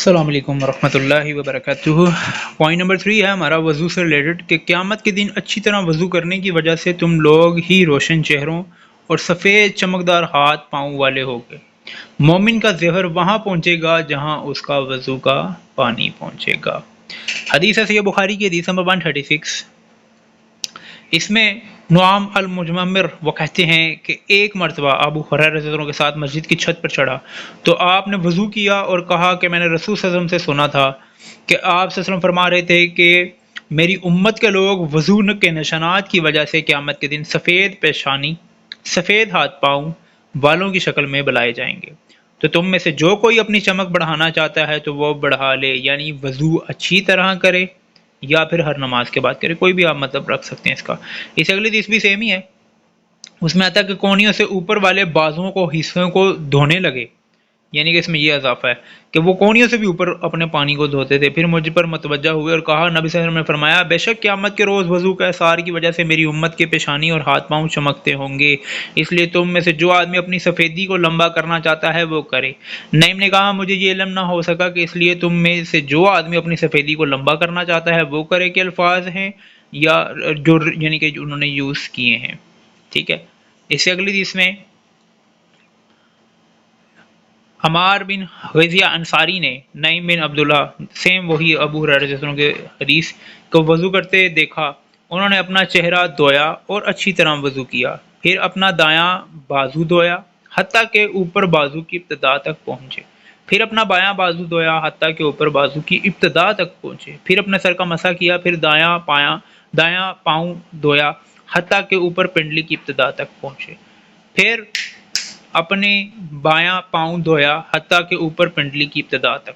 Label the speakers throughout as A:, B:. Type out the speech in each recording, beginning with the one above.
A: السلام علیکم ورحمۃ اللہ وبرکاتہ۔ پوائنٹ نمبر 3 ہے ہمارا وضو سے ریلیٹڈ کہ قیامت کے دن اچھی طرح وضو کرنے کی وجہ سے تم لوگ ہی روشن چہروں اور سفید چمکدار ہاتھ پاؤں والے ہوگے۔ مومن کا زیور وہاں پہنچے گا جہاں اس کا وضو کا پانی پہنچے گا۔ حدیث ہے صحیح بخاری کی حدیث نمبر 136۔ اس میں نعام المجمر وہ کہتے ہیں کہ ایک مرتبہ ابو ہریرہ رضی اللہ عنہ کے ساتھ مسجد کی چھت پر چڑھا تو آپ نے وضو کیا اور کہا کہ میں نے رسول صلی اللہ علیہ وسلم سے سنا تھا کہ آپ صلی اللہ علیہ وسلم فرما رہے تھے کہ میری امت کے لوگ وضو کے نشانات کی وجہ سے قیامت کے دن سفید پیشانی، سفید ہاتھ پاؤں والوں کی شکل میں بلائے جائیں گے۔ تو تم میں سے جو کوئی اپنی چمک بڑھانا چاہتا ہے تو وہ بڑھا لے، یعنی وضو اچھی طرح کرے یا پھر ہر نماز کے بعد کرے، کوئی بھی آپ مطلب رکھ سکتے ہیں اس کا۔ اس اگلی حدیث بھی سیم ہی ہے، اس میں آتا ہے کہ کونیوں سے اوپر والے بازوؤں کو حصوں کو دھونے لگے، یعنی کہ اس میں یہ اضافہ ہے کہ وہ کونیوں سے بھی اوپر اپنے پانی کو دھوتے تھے۔ پھر مجھ پر متوجہ ہوئے اور کہا، نبی صلی اللہ علیہ وسلم نے فرمایا، بے شک قیامت کے روز وضو کا اثار کی وجہ سے میری امت کے پیشانی اور ہاتھ پاؤں چمکتے ہوں گے، اس لیے تم میں سے جو آدمی اپنی سفیدی کو لمبا کرنا چاہتا ہے وہ کرے۔ نعیم نے کہا، مجھے یہ علم نہ ہو سکا کہ اس لیے تم میں سے جو آدمی اپنی سفیدی کو لمبا کرنا چاہتا ہے وہ کرے کے الفاظ ہیں یا جو یعنی کہ انہوں نے یوز کیے ہیں، ٹھیک ہے۔ اس سے اگلی حدیث میں عمار بن غزیہ انصاری نے نعیم بن عبداللہ، سیم وہی ابو ہریرہ رضی اللہ عنہ کے حدیث، کو وضو کرتے دیکھا، انہوں نے اپنا چہرہ دھویا اور اچھی طرح وضو کیا، پھر اپنا دایاں بازو دھویا حتیٰ کہ اوپر بازو کی ابتدا تک پہنچے، پھر اپنا بایاں بازو دھویا حتیٰ کہ اوپر بازو کی ابتدا تک پہنچے، پھر اپنے سر کا مسح کیا، پھر دایاں پاؤں دھویا حتیٰ کہ اوپر پنڈلی کی ابتدا تک پہنچے، پھر اپنے بایاں پاؤں دھویا حتیٰ کہ اوپر پنڈلی کی ابتدا تک،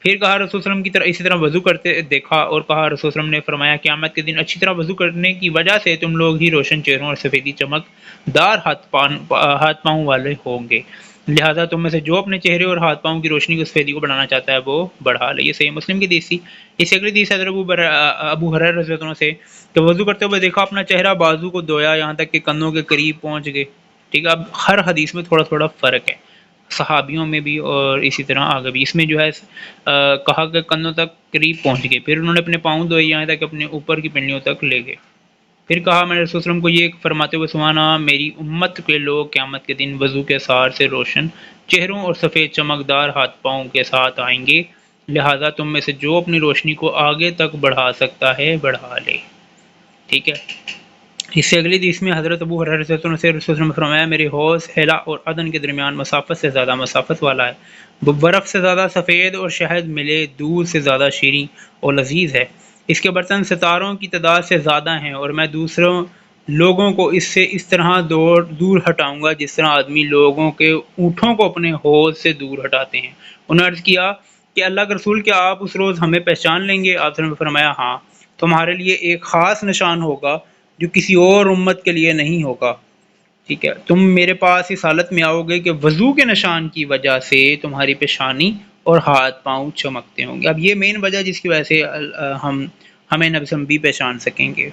A: پھر کہا رسول صلی اللہ علیہ وسلم کی طرح اسی طرح وضو کرتے دیکھا اور کہا، رسول صلی اللہ علیہ وسلم نے فرمایا، قیامت کے دن اچھی طرح وضو کرنے کی وجہ سے تم لوگ ہی روشن چہروں اور سفیدی چمک دار ہاتھ پاؤں والے ہوں گے، لہٰذا تم میں سے جو اپنے چہرے اور ہاتھ پاؤں کی روشنی کو سفیدی کو بڑھانا چاہتا ہے وہ بڑھا لے۔ یہ صحیح مسلم کی حدیث تھی۔ اس اگلی حدیث حضرت ابو ہریرہ رضی اللہ عنہ سے کہ وضو کرتے ہوئے دیکھا، اپنا چہرہ بازو کو دھویا یہاں تک کہ کندھوں کے قریب پہنچ گئے، ٹھیک ہے۔ اب ہر حدیث میں تھوڑا تھوڑا فرق ہے، صحابیوں میں بھی اور اسی طرح آگے بھی۔ اس میں جو ہے کہا کہ کندھوں تک قریب پہنچ گئے، پھر انہوں نے اپنے پاؤں دھوئے یہاں تک اپنے اوپر کی پنڈلیوں تک لے گئے، پھر کہا، میں نے رسول صلی اللہ علیہ وسلم کو یہ فرماتے ہوئے سنا، میری امت کے لوگ قیامت کے دن وضو کے اثار سے روشن چہروں اور سفید چمکدار ہاتھ پاؤں کے ساتھ آئیں گے، لہٰذا تم میں سے جو اپنی روشنی کو آگے تک بڑھا سکتا ہے بڑھا لے، ٹھیک ہے۔ اس سے اگلی حدیث میں حضرت ابو ہریرہ رضی اللہ عنہ سے رسول صلی اللہ علیہ وسلم نے فرمایا، میرے حوض ہیلا اور عدن کے درمیان مسافت سے زیادہ مسافت والا ہے، وہ برف سے زیادہ سفید اور شہد ملے دودھ سے زیادہ شیریں اور لذیذ ہے، اس کے برتن ستاروں کی تعداد سے زیادہ ہیں، اور میں دوسروں لوگوں کو اس سے اس طرح دور ہٹاؤں گا جس طرح آدمی لوگوں کے اونٹوں کو اپنے حوض سے دور ہٹاتے ہیں۔ انہوں نے عرض کیا کہ اللہ کے رسول، کیا آپ اس روز ہمیں پہچان لیں گے؟ آپ نے فرمایا، ہاں، تمہارے لیے ایک خاص نشان ہوگا جو کسی اور امت کے لیے نہیں ہوگا، ٹھیک ہے۔ تم میرے پاس اس حالت میں آؤ گے کہ وضو کے نشان کی وجہ سے تمہاری پیشانی اور ہاتھ پاؤں چمکتے ہوں گے۔ اب یہ مین وجہ جس کی وجہ سے ہمیں نبی صلی بھی پہچان سکیں گے۔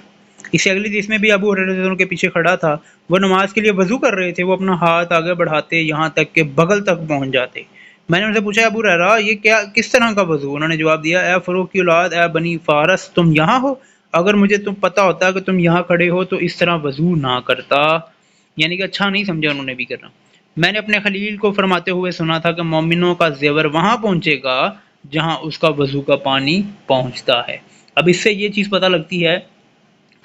A: اس سے اگلی حدیث میں بھی ابو ہریرہ رضی اللہ عنہ کے پیچھے کھڑا تھا، وہ نماز کے لیے وضو کر رہے تھے، وہ اپنا ہاتھ آگے بڑھاتے یہاں تک کہ بغل تک پہنچ جاتے۔ میں نے ان سے پوچھا، ابو ہریرہ یہ کس طرح کا وضو؟ انہوں نے جواب دیا، اے فروخ کی اولاد، اے بنی فارس، تم یہاں ہو؟ اگر مجھے پتا ہوتا کہ تم یہاں کھڑے ہو تو اس طرح وضو نہ کرتا، یعنی کہ اچھا نہیں سمجھا انہوں نے بھی کرنا۔ میں نے اپنے خلیل کو فرماتے ہوئے سنا تھا کہ مومنوں کا زیور وہاں پہنچے گا جہاں اس کا وضو کا پانی پہنچتا ہے۔ اب اس سے یہ چیز پتہ لگتی ہے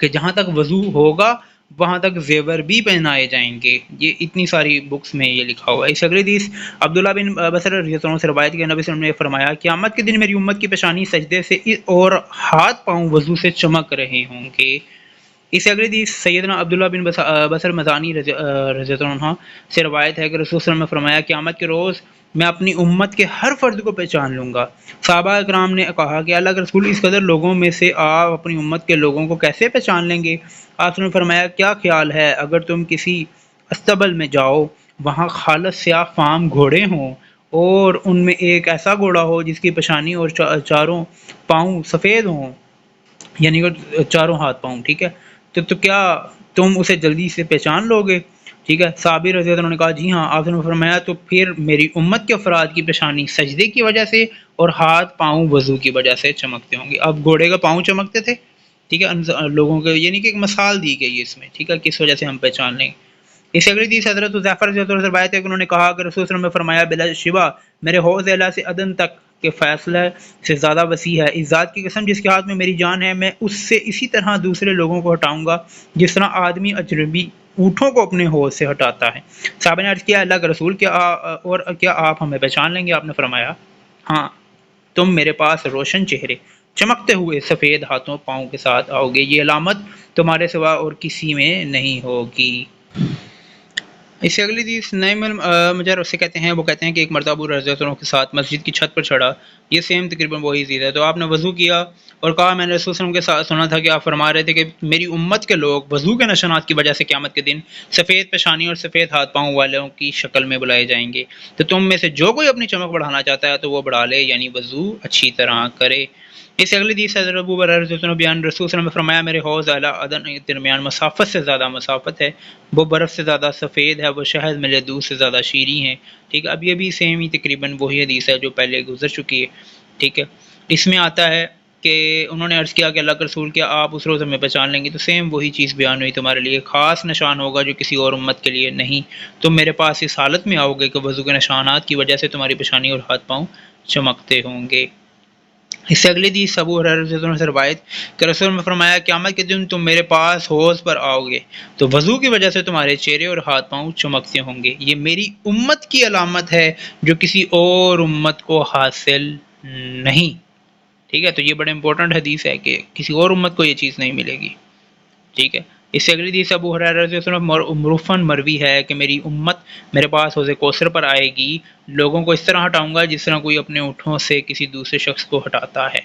A: کہ جہاں تک وضو ہوگا وہاں تک زیور بھی پہنائے جائیں گے، یہ اتنی ساری بکس میں یہ لکھا ہوا ہے۔ اس اگلی حدیث عبداللہ بن بصر رضی اللہ عنہ سے روایت کی، نبی صلی اللہ علیہ وسلم نے فرمایا، قیامت کے دن میری امت کی پیشانی سجدے سے اور ہاتھ پاؤں وضو سے چمک رہے ہوں گے۔ اس اگلی حدیث سیدنا عبداللہ بن بصر مزانی رضی اللہ عنہ سے روایت ہے کہ رسول صلی اللہ علیہ وسلم نے فرمایا، قیامت کے روز میں اپنی امت کے ہر فرد کو پہچان لوں گا۔ صحابہ اکرام نے کہا کہ اللہ کے رسول، اس قدر لوگوں میں سے آپ اپنی امت کے لوگوں کو کیسے پہچان لیں گے؟ آپ نے فرمایا، کیا خیال ہے اگر تم کسی استبل میں جاؤ، وہاں خالص سیاہ فام گھوڑے ہوں اور ان میں ایک ایسا گھوڑا ہو جس کی پیشانی اور چاروں پاؤں سفید ہوں، یعنی کہ چاروں ہاتھ پاؤں، ٹھیک ہے، تو کیا تم اسے جلدی سے پہچان لو گے؟ ٹھیک ہے، صحابی رضی اللہ عنہ نے کہا جی ہاں، آپ نے فرمایا تو پھر میری امت کے افراد کی پیشانی سجدے کی وجہ سے اور ہاتھ پاؤں وضو کی وجہ سے چمکتے ہوں گے۔ اب گھوڑے کا پاؤں چمکتے تھے، ٹھیک ہے، لوگوں کے یعنی کہ ایک مثال دی گئی ہے اس میں، ٹھیک ہے، کس وجہ سے ہم پہچان لیں۔ اس اگلی حدیث حضرت حذیفہ رضی اللہ عنہ سے روایت ہے کہ انہوں نے کہا کہ رسول صلی اللہ علیہ وسلم نے فرمایا بلا شبہ میرے حوض اعلیٰ سے عدن تک کے فیصلہ سے زیادہ وسیع ہے، اس ذات کی قسم جس کے ہاتھ میں میری جان ہے، میں اس سے اسی طرح دوسرے لوگوں کو ہٹاؤں گا جس طرح آدمی اجنبی اونٹوں کو اپنے حوض سے ہٹاتا ہے۔ صحابہ نے عرض کیا اللہ کے رسول اور کیا آپ ہمیں پہچان لیں گے؟ آپ نے فرمایا ہاں، تم میرے پاس روشن چہرے چمکتے ہوئے سفید ہاتھوں پاؤں کے ساتھ آؤ گے، یہ علامت تمہارے سوا اور کسی میں نہیں ہوگی۔ اس سے اگلی حدیث نعیم مجر اسے کہتے ہیں، وہ کہتے ہیں کہ ایک مرتبہ ابو رضی اللہ عنہ کے ساتھ مسجد کی چھت پر چڑھا، یہ سیم تقریباً وہی چیز ہے، تو آپ نے وضو کیا اور کہا میں نے رسول صلی اللہ علیہ وسلم کے ساتھ سنا تھا کہ آپ فرما رہے تھے کہ میری امت کے لوگ وضو کے نشانات کی وجہ سے قیامت کے دن سفید پیشانی اور سفید ہاتھ پاؤں والوں کی شکل میں بلائے جائیں گے، تو تم میں سے جو کوئی اپنی چمک بڑھانا چاہتا ہے تو وہ بڑھا لے، یعنی وضو اچھی طرح کرے۔ اس سے اگلی حدیث حضرت ابو ہریرہ رضی اللہ عنہ بیان رسول صلی اللہ علیہ وسلم نے فرمایا میرے حوض اعلی عدن کے درمیان مسافت سے زیادہ مسافت ہے، وہ برف سے زیادہ سفید ہے، وہ شہد ملے دودھ سے زیادہ شیریں ہے، ٹھیک ہے۔ اب یہ بھی سیم ہی تقریباً وہی حدیث ہے جو پہلے گزر چکی ہے، ٹھیک ہے۔ اس میں آتا ہے کہ انہوں نے عرض کیا کہ اللہ کے رسول کیا آپ اس روز ہمیں پہچان لیں گے؟ تو سیم وہی چیز بیان ہوئی، تمہارے لیے خاص نشان ہوگا جو کسی اور امت کے لیے نہیں، تم میرے پاس اس حالت میں آؤ گے کہ وضو کے نشانات کی وجہ سے تمہاری پیشانی اور ہاتھ پاؤں چمکتے ہوں گے۔ اس سے اگلی حدیث ابو ہریرہ رضی اللہ عنہ سے روایت کہ رسول نے فرمایا قیامت کے دن تم میرے پاس حوض پر آؤ گے تو وضو کی وجہ سے تمہارے چہرے اور ہاتھ پاؤں چمکتے ہوں گے، یہ میری امت کی علامت ہے جو کسی اور امت کو حاصل نہیں، ٹھیک ہے۔ تو یہ بڑے امپورٹنٹ حدیث ہے کہ کسی اور امت کو یہ چیز نہیں ملے گی، ٹھیک ہے۔ اس سے اگلی حدیث ابو ہریرہ رضی اللہ عنہ معروفاً مروی ہے کہ میری امت میرے پاس حوض کوثر پر آئے گی، لوگوں کو اس طرح ہٹاؤں گا جس طرح کوئی اپنے اونٹوں سے کسی دوسرے شخص کو ہٹاتا ہے۔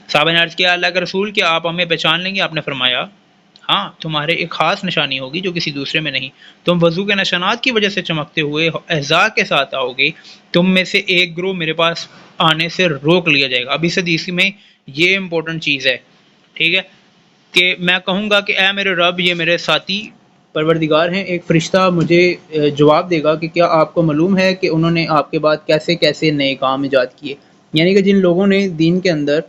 A: صحابہ نے عرض کیا اللہ کے رسول کیا آپ ہمیں پہچان لیں گے؟ آپ نے فرمایا ہاں، تمہارے ایک خاص نشانی ہوگی جو کسی دوسرے میں نہیں، تم وضو کے نشانات کی وجہ سے چمکتے ہوئے اعزاء کے ساتھ آؤ گے، تم میں سے ایک گروہ میرے پاس آنے سے روک لیا جائے گا۔ اب اس حدیث میں یہ امپورٹنٹ چیز ہے، ٹھیک ہے، کہ میں کہوں گا کہ اے میرے رب یہ میرے ساتھی پروردگار ہیں، ایک فرشتہ مجھے جواب دے گا کہ کیا آپ کو معلوم ہے کہ انہوں نے آپ کے بعد کیسے کیسے نئے کام ایجاد کیے، یعنی کہ جن لوگوں نے دین کے اندر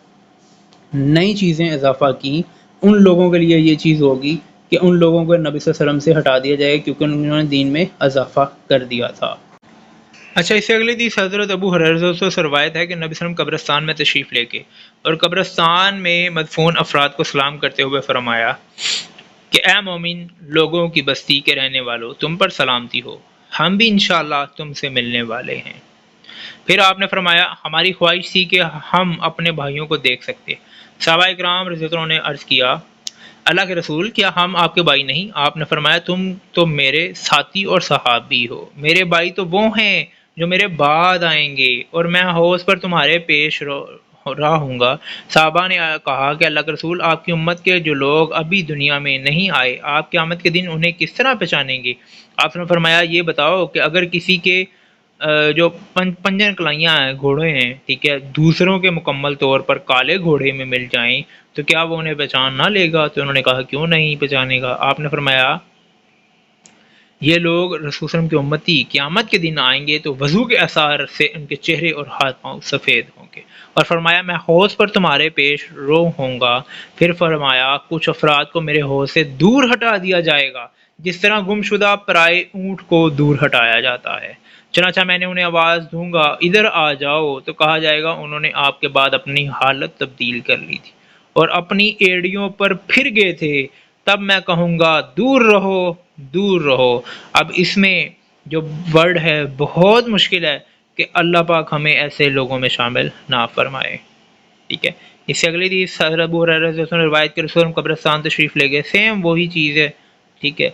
A: نئی چیزیں اضافہ کی ان لوگوں کے لیے یہ چیز ہوگی کہ ان لوگوں کو نبی صلی اللہ علیہ وسلم سے ہٹا دیا جائے کیونکہ انہوں نے دین میں اضافہ کر دیا تھا۔ اچھا، اس سے اگلی حدیث حضرت ابو ہریرہ رضی اللہ عنہ سے روایت ہے کہ نبی صلی اللہ علیہ وسلم قبرستان میں تشریف لے کے اور قبرستان میں مدفون افراد کو سلام کرتے ہوئے فرمایا کہ اے مومن لوگوں کی بستی کے رہنے والوں، تم پر سلامتی ہو، ہم بھی انشاءاللہ تم سے ملنے والے ہیں۔ پھر آپ نے فرمایا ہماری خواہش تھی کہ ہم اپنے بھائیوں کو دیکھ سکتے۔ صحابہ اکرام رضی اللہ عنہ نے عرض کیا اللہ کے رسول کیا ہم آپ کے بھائی نہیں؟ آپ نے فرمایا تم تو میرے ساتھی اور صحابی ہو، میرے بھائی تو وہ ہیں جو میرے بعد آئیں گے اور میں حوض پر تمہارے پیش رہا ہوں گا۔ صحابہ نے کہا کہ اللہ کے رسول آپ کی امت کے جو لوگ ابھی دنیا میں نہیں آئے آپ قیامت کے دن انہیں کس طرح پہچانیں گے؟ آپ نے فرمایا یہ بتاؤ کہ اگر کسی کے جو پنجن کلائیاں ہیں گھوڑے ہیں، ٹھیک ہے، دوسروں کے مکمل طور پر کالے گھوڑے میں مل جائیں تو کیا وہ انہیں پہچان نہ لے گا؟ تو انہوں نے کہا کیوں نہیں پہچانے گا؟ آپ نے فرمایا یہ لوگ رسول صلی اللہ علیہ وسلم کی امتی قیامت کے دن آئیں گے تو وضو کے اثار سے ان کے چہرے اور ہاتھ پاؤں سفید ہوں گے، اور فرمایا میں حوض پر تمہارے پیش رو ہوں گا۔ پھر فرمایا کچھ افراد کو میرے حوض سے دور ہٹا دیا جائے گا جس طرح گمشدہ پرائے اونٹ کو دور ہٹایا جاتا ہے، چنانچہ میں نے انہیں آواز دوں گا ادھر آ جاؤ تو کہا جائے گا انہوں نے آپ کے بعد اپنی حالت تبدیل کر لی تھی اور اپنی ایڑیوں پر پھر گئے تھے، تب میں کہوں گا دور رہو دور رہو۔ اب اس میں جو ورڈ ہے بہت مشکل ہے کہ اللہ پاک ہمیں ایسے لوگوں میں شامل نہ فرمائے، ٹھیک ہے۔ اس سے اگلی حدیث حضرت ابو ہریرہ رضی اللہ عنہ روایت کے رسول قبرستان تشریف لے گئے، سیم وہی چیز ہے، ٹھیک ہے۔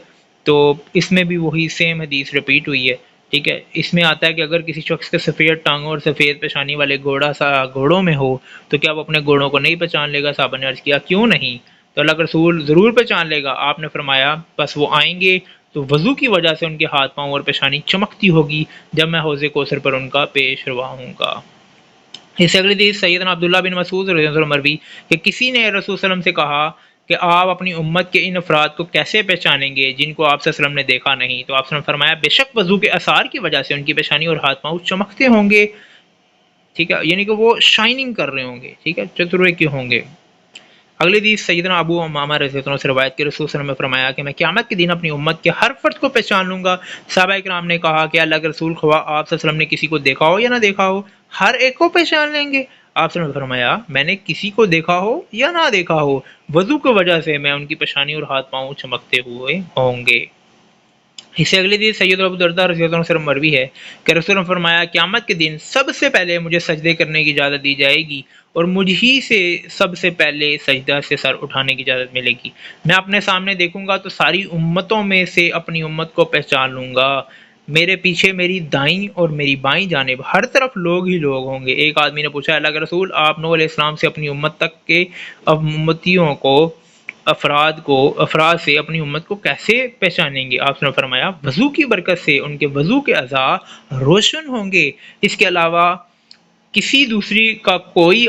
A: تو اس میں بھی وہی سیم حدیث رپیٹ ہوئی ہے، ٹھیک ہے۔ اس میں آتا ہے کہ اگر کسی شخص کے سفید ٹانگوں اور سفید پیشانی والے گھوڑا سا گھوڑوں میں ہو تو کیا وہ اپنے گھوڑوں کو نہیں پہچان لے گا؟ صحابہ نے عرض کیا کیوں نہیں؟ تو اللہ کے رسول ضرور پہچان لے گا۔ آپ نے فرمایا بس وہ آئیں گے تو وضو کی وجہ سے ان کے ہاتھ پاؤں اور پیشانی چمکتی ہوگی جب میں حوض کوثر پر ان کا پیش روا ہوں گا۔ اس سے اگلی حدیث سیدنا عبداللہ بن مسعود رضی اللہ عنہ مروی کہ کسی نے رسول صلی اللہ علیہ وسلم سے کہا کہ آپ اپنی امت کے ان افراد کو کیسے پہچانیں گے جن کو آپ صلی اللہ علیہ وسلم نے دیکھا نہیں؟ تو آپ نے فرمایا بے شک وضو کے اثار کی وجہ سے ان کی پیشانی اور ہاتھ پاؤں چمکتے ہوں گے، ٹھیک ہے، یعنی کہ وہ شائننگ کر رہے ہوں گے، ٹھیک ہے، چتروے کے ہوں گے۔ اگلی حدیث سیدنا ابو امامہ رضی اللہ عنہ سے روایت کے رسول صلی اللہ علیہ وسلم نے فرمایا کہ میں قیامت کے دن اپنی امت کے ہر فرد کو پہچان لوں گا۔ صحابہ کرام نے کہا کہ اللہ کے رسول، خواہ آپ صلی اللہ علیہ وسلم نے کسی کو دیکھا ہو یا نہ دیکھا ہو، ہر ایک کو پہچان لیں گے؟ آپ صلی اللہ علیہ وسلم نے فرمایا میں نے کسی کو دیکھا ہو یا نہ دیکھا ہو، وضو کی وجہ سے میں ان کی پیشانی اور ہاتھ پاؤں چمکتے ہوئے ہوں گے۔ اس سے اگلی دن سید ابو درداء رضی اللہ عنہ سے مروی ہے کہ رسول نے فرمایا قیامت کے دن سب سے پہلے مجھے سجدے کرنے کی اجازت دی جائے گی اور مجھ ہی سے سب سے پہلے سجدہ سے سر اٹھانے کی اجازت ملے گی۔ میں اپنے سامنے دیکھوں گا تو ساری امتوں میں سے اپنی امت کو پہچان لوں گا، میرے پیچھے میری دائیں اور میری بائیں جانب ہر طرف لوگ ہی لوگ ہوں گے۔ ایک آدمی نے پوچھا اللہ کے رسول، آپ نوح علیہ السلام سے اپنی امت تک کے امتیوں کو افراد سے اپنی امت کو کیسے پہچانیں گے؟ آپ نے فرمایا وضو کی برکت سے ان کے وضو کے اعضاء روشن ہوں گے، اس کے علاوہ کسی دوسری کا کوئی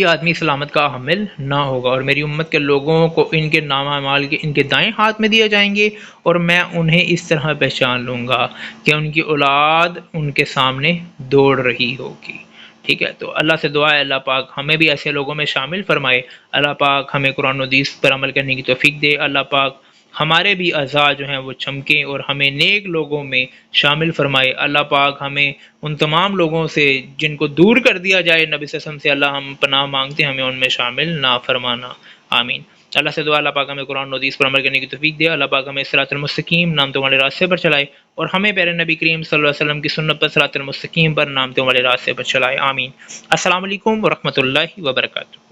A: آدمی سلامت کا حامل نہ ہوگا، اور میری امت کے لوگوں کو ان کے نام اعمال کے ان کے دائیں ہاتھ میں دیے جائیں گے، اور میں انہیں اس طرح پہچان لوں گا کہ ان کی اولاد ان کے سامنے دوڑ رہی ہوگی۔ ٹھیک ہے، تو اللہ سے دعا ہے اللہ پاک ہمیں بھی ایسے لوگوں میں شامل فرمائے، اللہ پاک ہمیں قرآن و حدیث پر عمل کرنے کی توفیق دے، اللہ پاک ہمارے بھی اعضاء جو ہیں وہ چمکیں اور ہمیں نیک لوگوں میں شامل فرمائے، اللہ پاک ہمیں ان تمام لوگوں سے جن کو دور کر دیا جائے نبی صلی اللہ علیہ وسلم سے، اللہ ہم پناہ مانگتے ہیں ہمیں ان میں شامل نہ فرمانا، آمین۔ اللہ سے دعا اللہ پاک ہمیں قرآن و حدیث پر عمل کرنے کی توفیق دے، اللہ پاک ہمیں صراط المستقیم نامتوں والے راستے پر چلائے، اور ہمیں پیارے نبی کریم صلی اللہ علیہ وسلم کی سنت پر صراط المستقیم پر نامتوں والے راستے پر چلائے، آمین۔ السلام علیکم ورحمۃ اللہ وبرکاتہ۔